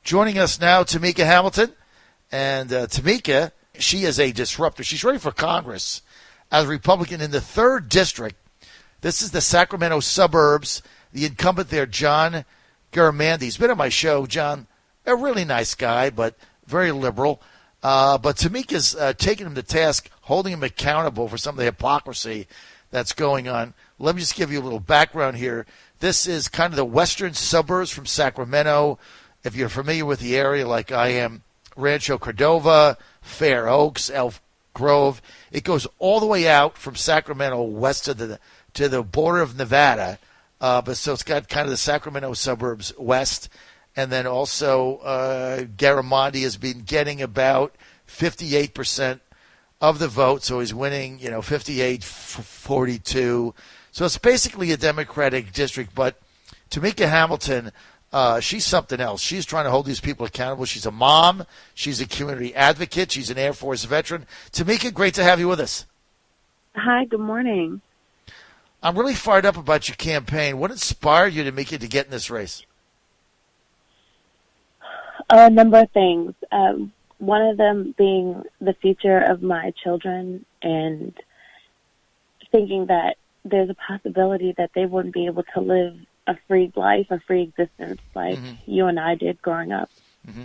Joining us now, Tamika Hamilton. And Tamika, she is a disruptor. She's running for Congress as a Republican in the 3rd District. This is the Sacramento suburbs. The incumbent there, John Garamendi. He's been on my show. John, a really nice guy, but very liberal. But Tamika's taking him to task, holding him accountable for some of the hypocrisy that's going on. Let me just give you a little background here. This is kind of the western suburbs from Sacramento. If you're familiar with the area like I am, Rancho Cordova, Fair Oaks, Elk Grove. It goes all the way out from Sacramento west to the border of Nevada. But so it's got kind of the Sacramento suburbs west. And then also Garamendi has been getting about 58% of the vote. So he's winning, 58-42. So it's basically a Democratic district. But Tamika Hamilton, she's something else. She's trying to hold these people accountable. She's a mom. She's a community advocate. She's an Air Force veteran. Tamika, great to have you with us. Hi, good morning. I'm really fired up about your campaign. What inspired you, Tamika, to get in this race? A number of things. One of them being the future of my children and thinking that there's a possibility that they wouldn't be able to live a free life, a free existence like you and I did growing up. Mm-hmm.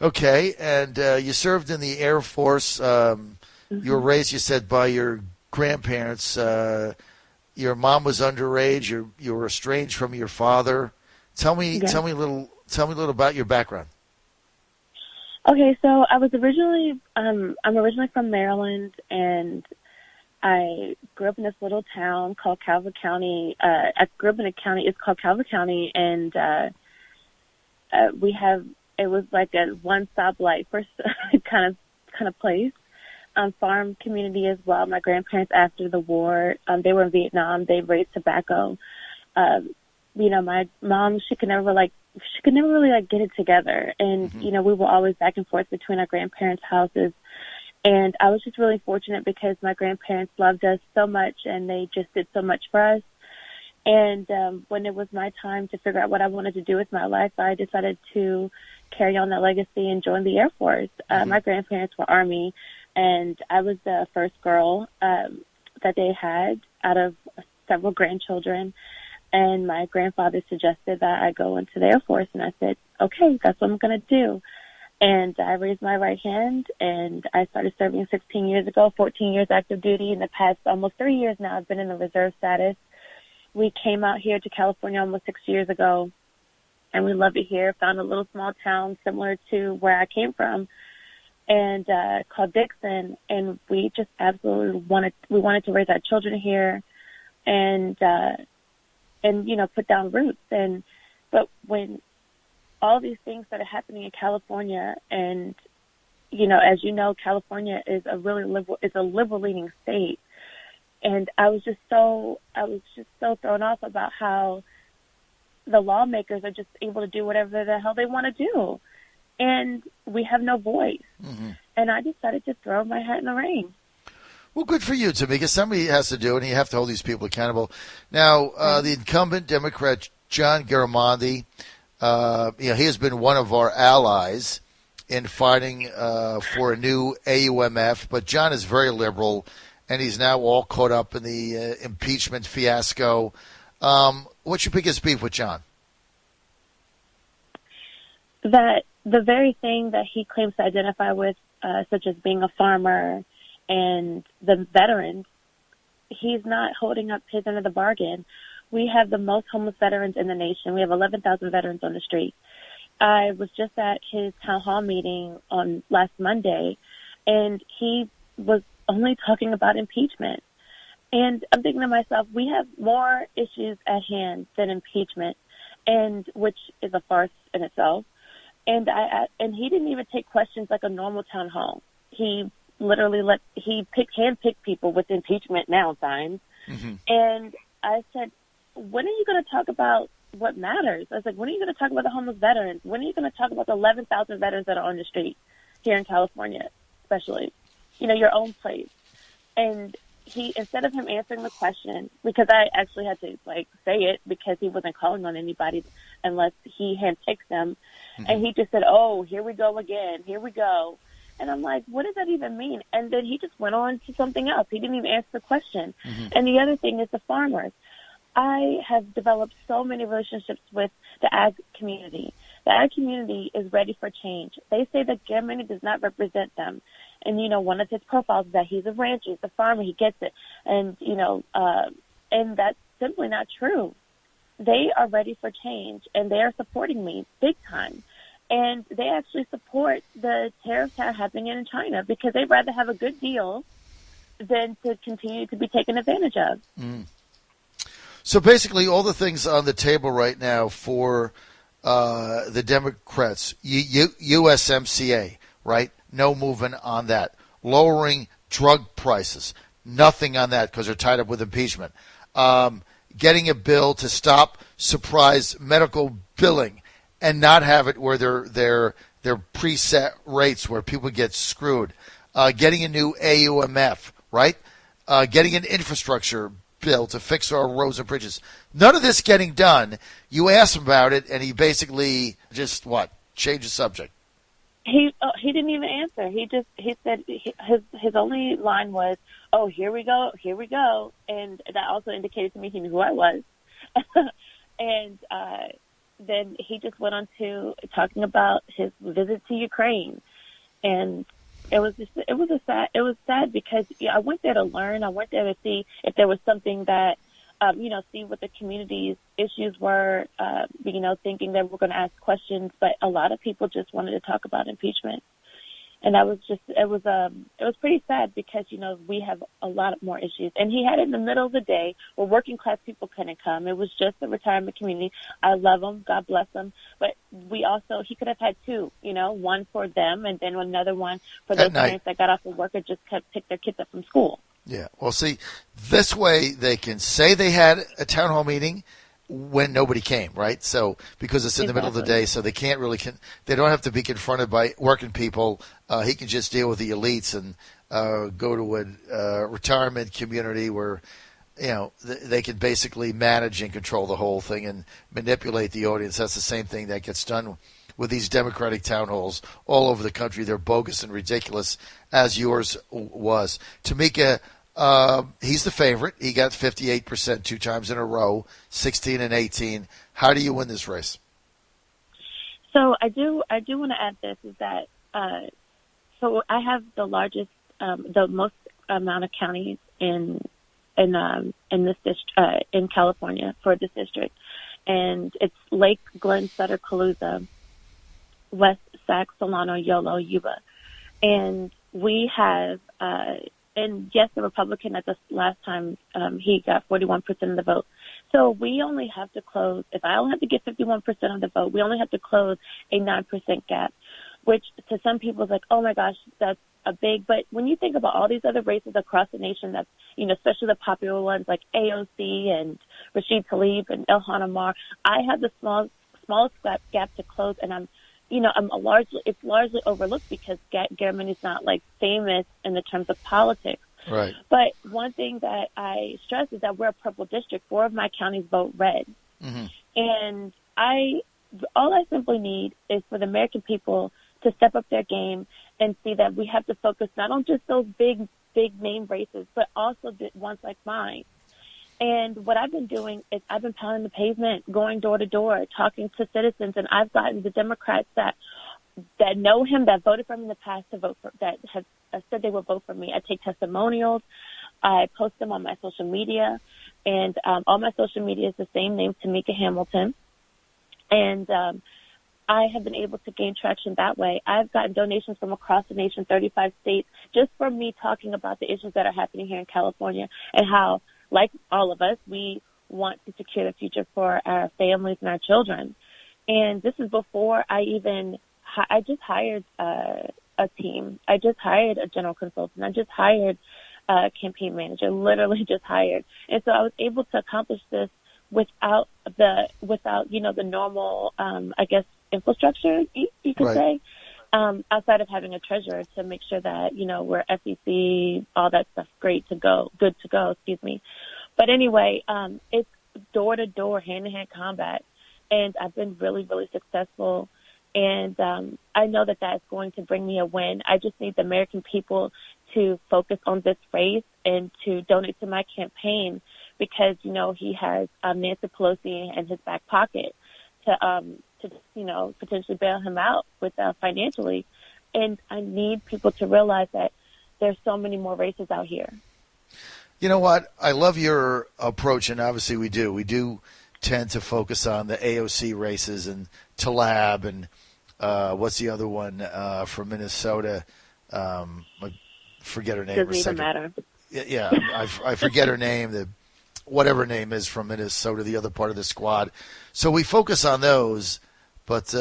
Okay, and you served in the Air Force. You were raised, you said, by your grandparents. Your mom was underage. You were estranged from your father. Tell me a little about your background. Okay, so I was originally I'm originally from Maryland, and I grew up in this little town called Calvert County. I grew up in a county, it's called Calvert County, and it was like a one-stop light for kind of place. Farm community as well. My grandparents after the war, they were in Vietnam. They raised tobacco. My mom, she could never really get it together. And, we were always back and forth between our grandparents' houses. And I was just really fortunate because my grandparents loved us so much and they just did so much for us. And when it was my time to figure out what I wanted to do with my life, I decided to carry on that legacy and join the Air Force. My grandparents were Army, and I was the first girl that they had out of several grandchildren. And my grandfather suggested that I go into the Air Force, and I said, okay, that's what I'm going to do. And I raised my right hand, and I started serving 16 years ago, 14 years active duty. In the past almost 3 years now, I've been in the reserve status. We came out here to California almost 6 years ago, and we love it here. Found a little small town similar to where I came from, and called Dixon, and we just absolutely wanted to raise our children here, and put down roots. But when all these things started happening in California, and as you know, California is a liberal leaning state, and I was just so thrown off about how the lawmakers are just able to do whatever the hell they want to do, and we have no voice. And I decided to throw my hat in the ring. Well, good for you, Tamika. Somebody has to do it, and you have to hold these people accountable. Now, the incumbent Democrat, John Garamendi, he has been one of our allies in fighting for a new AUMF, but John is very liberal, and he's now all caught up in the impeachment fiasco. What's your biggest beef with John? That the very thing that he claims to identify with, such as being a farmer and the veterans, he's not holding up his end of the bargain. We have the most homeless veterans in the nation. We have 11,000 veterans on the street. I was just at his town hall meeting on last Monday, and he was only talking about impeachment. And I'm thinking to myself, we have more issues at hand than impeachment, and which is a farce in itself. And he didn't even take questions like a normal town hall. He literally handpicked people with impeachment now signs. And I said, when are you going to talk about what matters? I was like, when are you going to talk about the homeless veterans? When are you going to talk about the 11,000 veterans that are on the street here in California, especially, your own place? And he, instead of him answering the question, because I actually had to say it because he wasn't calling on anybody unless he handpicked them. Mm-hmm. And he just said, "Oh, here we go again. Here we go." And I'm like, what does that even mean? And then he just went on to something else. He didn't even answer the question. Mm-hmm. And the other thing is the farmers. I have developed so many relationships with the ag community. The ag community is ready for change. They say that Germany does not represent them. And, one of his profiles is that he's a rancher, he's a farmer, he gets it. And, and that's simply not true. They are ready for change, and they are supporting me big time. And they actually support the tariffs that are happening in China because they'd rather have a good deal than to continue to be taken advantage of. Mm. So basically all the things on the table right now for the Democrats, USMCA, right? No movement on that. Lowering drug prices, nothing on that because they're tied up with impeachment. Getting a bill to stop surprise medical billing and not have it where they're preset rates where people get screwed. Getting a new AUMF, right? Getting an infrastructure bill to fix our roads and bridges. None of this getting done. You ask him about it, and he basically just change the subject. He didn't even answer. He said his only line was, "Oh, here we go," and that also indicated to me he knew who I was. And then he just went on to talking about his visit to Ukraine, and it was sad because I went there to learn. I went there to see if there was something that, see what the community's issues were, thinking that we're going to ask questions. But a lot of people just wanted to talk about impeachment. And it was pretty sad because, we have a lot more issues. And he had it in the middle of the day where working class people couldn't come. It was just the retirement community. I love them. God bless them. But he could have had two, one for them and then another one for those parents that got off of work or just picked their kids up from school. Yeah. Well, see, this way they can say they had a town hall meeting when nobody came, right? So because it's in the middle of the day, so they can't really they don't have to be confronted by working people. He can just deal with the elites and go to a retirement community where they can basically manage and control the whole thing and manipulate the audience. That's the same thing that gets done with these Democratic town halls all over the country. They're bogus and ridiculous, as yours was. Tamika, he's the favorite. He got 58% 2 times in a row, 16 and 18. How do you win this race? So I do want to add this is that so I have the largest, the most amount of counties in this district in California for this district, and it's Lake, Glen, Sutter, Calusa, West, Sac, Solano, Yolo, Yuba, and we have. And yes, the Republican at the last time, he got 41% of the vote. So we only have to close, if I only have to get 51% of the vote, we only have to close a 9% gap, which to some people is like, oh my gosh, that's a big, but when you think about all these other races across the nation, that's, especially the popular ones like AOC and Rashid Tlaib and Ilhan Omar, I have the smallest gap to close, and it's largely overlooked because Germany's not famous in the terms of politics. Right. But one thing that I stress is that we're a purple district. 4 of my counties vote red. Mm-hmm. And all I simply need is for the American people to step up their game and see that we have to focus not on just those big name races, but also the ones like mine. And what I've been doing is I've been pounding the pavement, going door to door, talking to citizens, and I've gotten the Democrats that know him, that voted for him in the past to vote for, that have said they will vote for me. I take testimonials, I post them on my social media, and all my social media is the same name, Tamika Hamilton. And I have been able to gain traction that way. I've gotten donations from across the nation, 35 states, just from me talking about the issues that are happening here in California and how, like all of us, we want to secure the future for our families and our children. And this is before I just hired a team. I just hired a general consultant. I just hired a campaign manager, literally just hired. And so I was able to accomplish this without the normal, infrastructure, you could say. outside of having a treasurer to make sure that, we're SEC, all that stuff, good to go, excuse me. But anyway, it's door-to-door, hand-to-hand combat, and I've been really, really successful. And I know that that's going to bring me a win. I just need the American people to focus on this race and to donate to my campaign because, he has Nancy Pelosi in his back pocket to potentially bail him out with financially. And I need people to realize that there's so many more races out here. You know what? I love your approach, and obviously we do. We do tend to focus on the AOC races and Tlaib and what's the other one from Minnesota? I forget her name. Doesn't even matter. Yeah, I forget her name. Whatever her name is from Minnesota, the other part of the squad. So we focus on those, but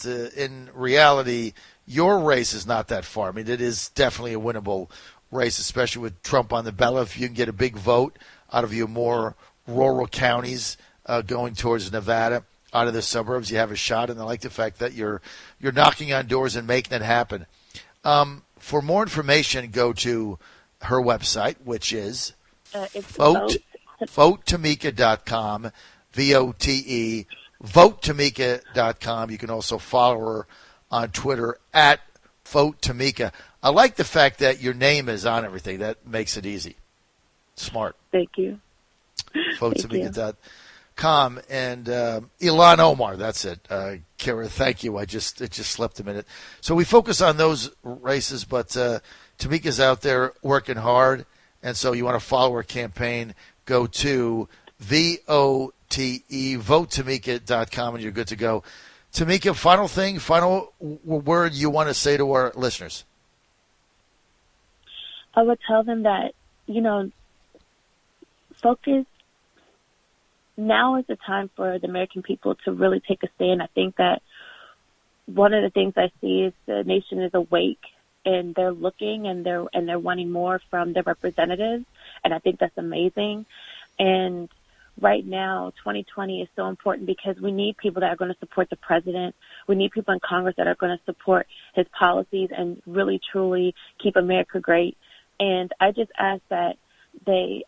in reality, your race is not that far. I mean, it is definitely a winnable race, especially with Trump on the ballot. If you can get a big vote out of your more rural counties going towards Nevada, out of the suburbs, you have a shot. And I like the fact that you're knocking on doors and making it happen. For more information, go to her website, which is votetamika.com, VOTE, votetamika.com. You can also follow her on Twitter at votetamika. I like the fact that your name is on everything. That makes it easy. Smart. Thank you. votetamika.com. And Ilhan Omar, that's it. Kara, thank you. It just slipped a minute. So we focus on those races, but Tamika's out there working hard. And so you want to follow her campaign, go to VOTE, votetamika.com, and you're good to go. Tamika, final word you want to say to our listeners? I would tell them that, focus. Now is the time for the American people to really take a stand. I think that one of the things I see is the nation is awake and they're looking and they're wanting more from their representatives. And I think that's amazing. And right now, 2020 is so important because we need people that are going to support the president. We need people in Congress that are going to support his policies and really, truly keep America great. And I just ask that they,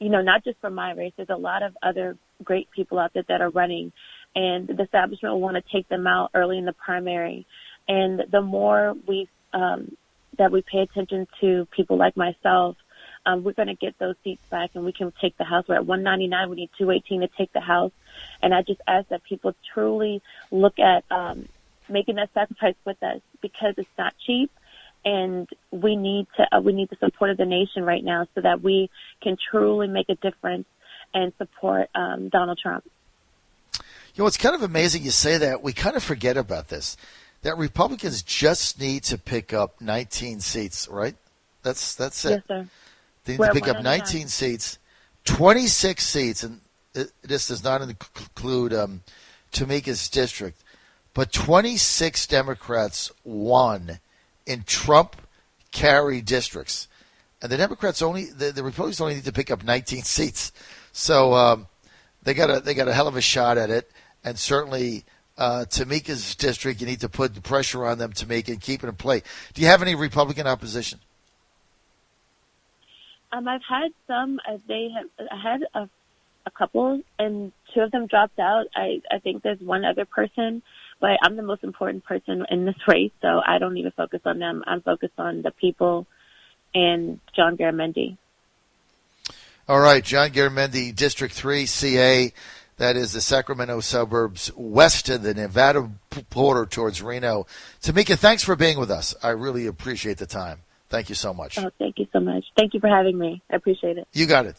not just for my race, there's a lot of other great people out there that are running, and the establishment will want to take them out early in the primary. And the more that we pay attention to people like myself, we're going to get those seats back and we can take the House. We're at 199. We need 218 to take the House. And I just ask that people truly look at making that sacrifice with us because it's not cheap. And we need the support of the nation right now so that we can truly make a difference and support Donald Trump. It's kind of amazing you say that. We kind of forget about this, that Republicans just need to pick up 19 seats, right? That's it. Yes, sir. They need to pick up 19 seats, 26 seats, and this does not include Tamika's district, but 26 Democrats won in Trump-carry districts. And the Democrats the Republicans only need to pick up 19 seats. So they got a hell of a shot at it. And certainly Tamika's district, you need to put the pressure on them to make it and keep it in play. Do you have any Republican opposition? I've had some. I had a couple, and two of them dropped out. I think there's one other person, but I'm the most important person in this race, so I don't even focus on them. I'm focused on the people and John Garamendi. All right, John Garamendi, District 3, CA. That is the Sacramento suburbs west of the Nevada border towards Reno. Tamika, thanks for being with us. I really appreciate the time. Thank you so much. Oh, thank you so much. Thank you for having me. I appreciate it. You got it.